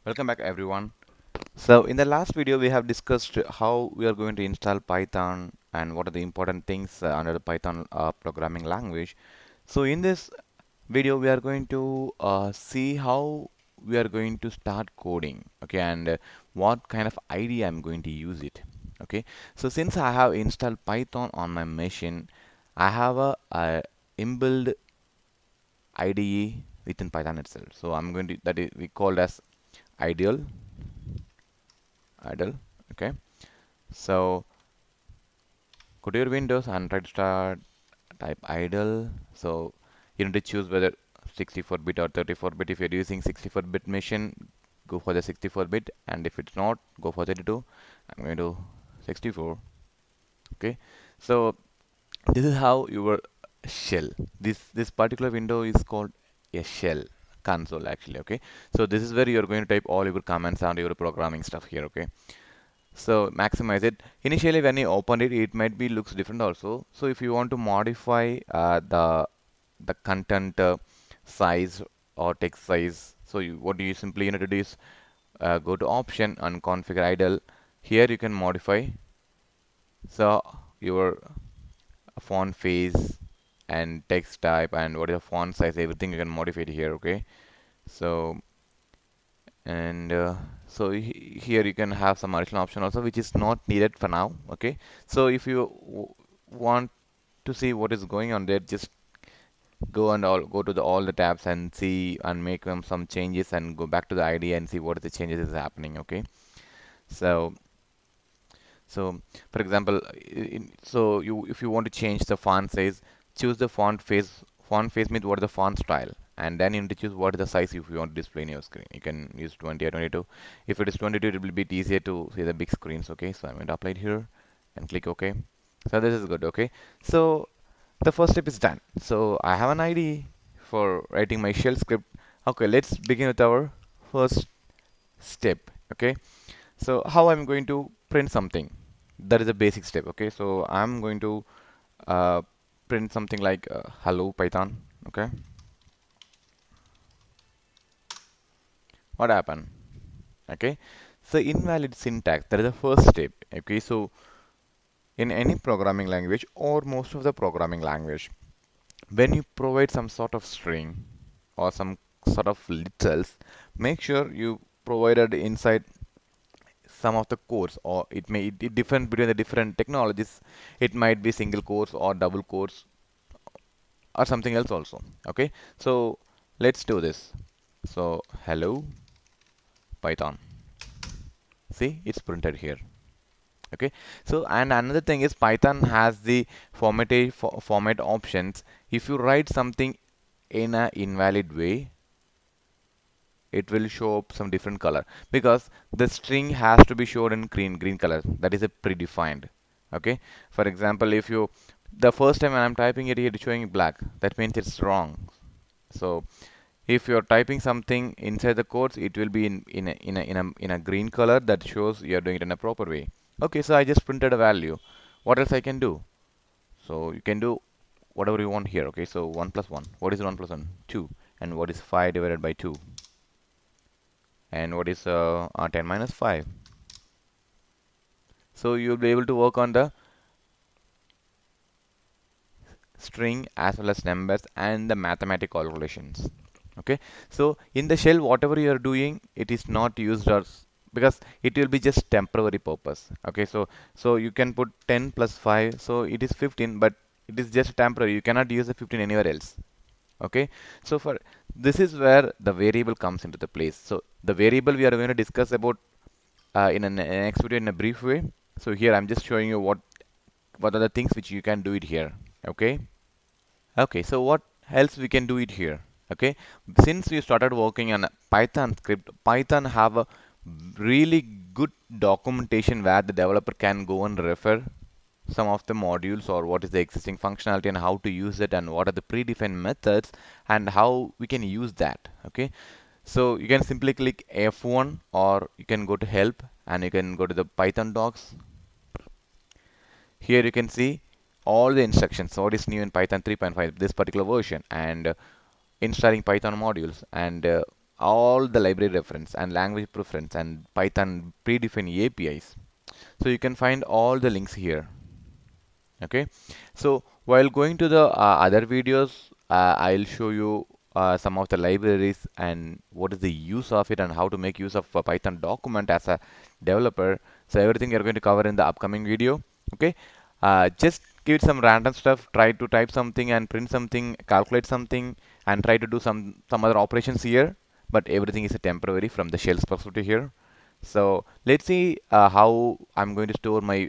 Welcome back everyone. So in the last video we have discussed how we are going to install Python and what are the important things under the Python programming language. So in this video we are going to see how we are going to start coding, okay, and what kind of IDE I'm going to use it. Okay, so since I have installed Python on my machine, I have a inbuilt IDE within Python itself. So I'm going to that is we called as ideal idle. Okay, so go to your Windows and try to start type idle. So you need to choose whether 64-bit or 34-bit. If you're using 64-bit machine, go for the 64-bit, and if it's not, go for 32. I'm going to 64. Okay, so this is how your shell. This particular window is called a shell console actually. Okay, so this is where you're going to type all your commands and your programming stuff here. Okay, so maximize it. Initially when you open it, it might be looks different also. So if you want to modify the content size or text size, so what do you simply need to do is go to option and configure idle. Here you can modify so your font face and text type and what is the font size, everything you can modify it here. Okay, so and here you can have some additional option also which is not needed for now. Okay, so if you want to see what is going on there, just go to all the tabs and see and make some changes and go back to the idea and see what the changes is happening. Okay, so for example, so you if you want to change the font size, choose the font face means what is the font style, and then you need to choose what is the size if you want to display in your screen. You can use 20 or 22. If it is 22, it will be a bit easier to see the big screens. Okay, so I'm going to apply it here and click OK. So this is good. Okay, so the first step is done. So I have an ID for writing my shell script. Okay, let's begin with our first step. Okay, so how I'm going to print something, that is a basic step. Okay, so I'm going to uh, print something like hello Python. Okay, what happened? Okay, so invalid syntax, that is the first step. Okay, so in any programming language or most of the programming language, when you provide some sort of string or some sort of literals, make sure you provided inside some of the codes, or it different between the different technologies. It might be single quotes or double quotes or something else also. Okay, so let's do this. So hello Python, see it's printed here. Okay, so and another thing is Python has the format options. If you write something in a invalid way, it will show up some different color because the string has to be shown in green color. That is a predefined. Okay, for example, if you the first time when I'm typing it here, it's showing black, that means it's wrong. So if you're typing something inside the codes, it will be in a green color that shows you're doing it in a proper way. Okay, so I just printed a value. What else I can do? So you can do whatever you want here. Okay, so 1 plus 1, what is 1 plus 1? 2. And what is 5 divided by 2? And what is 10 minus 5? So you'll be able to work on the string as well as numbers and the mathematical calculations. Okay, so in the shell, whatever you are doing, it is not used as because it will be just temporary purpose. Okay, so you can put 10 plus 5, so it is 15, but it is just temporary. You cannot use the 15 anywhere else. Okay, so for this is where the variable comes into the place. So the variable we are going to discuss about in a next video in a brief way. So here I'm just showing you what are the things which you can do it here. Okay, okay, so what else we can do it here? Okay, since we started working on a Python script, Python have a really good documentation where the developer can go and refer some of the modules or what is the existing functionality and how to use it and what are the predefined methods and how we can use that. Okay, so you can simply click F1 or you can go to help and you can go to the Python docs. Here you can see all the instructions. So what is new in Python 3.5, this particular version, and installing Python modules, and all the library reference and language preference and Python predefined APIs. So you can find all the links here. Okay, so while going to the other videos, I'll show you some of the libraries and what is the use of it and how to make use of a Python document as a developer. So everything you're going to cover in the upcoming video. Okay, just give it some random stuff, try to type something and print something, calculate something, and try to do some other operations here. But everything is a temporary from the shell's perspective here. So let's see how I'm going to store my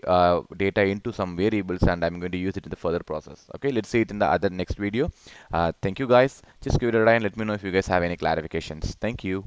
data into some variables and I'm going to use it in the further process. Okay, let's see it in the other next video. Thank you guys. Just give it a try and let me know if you guys have any clarifications. Thank you.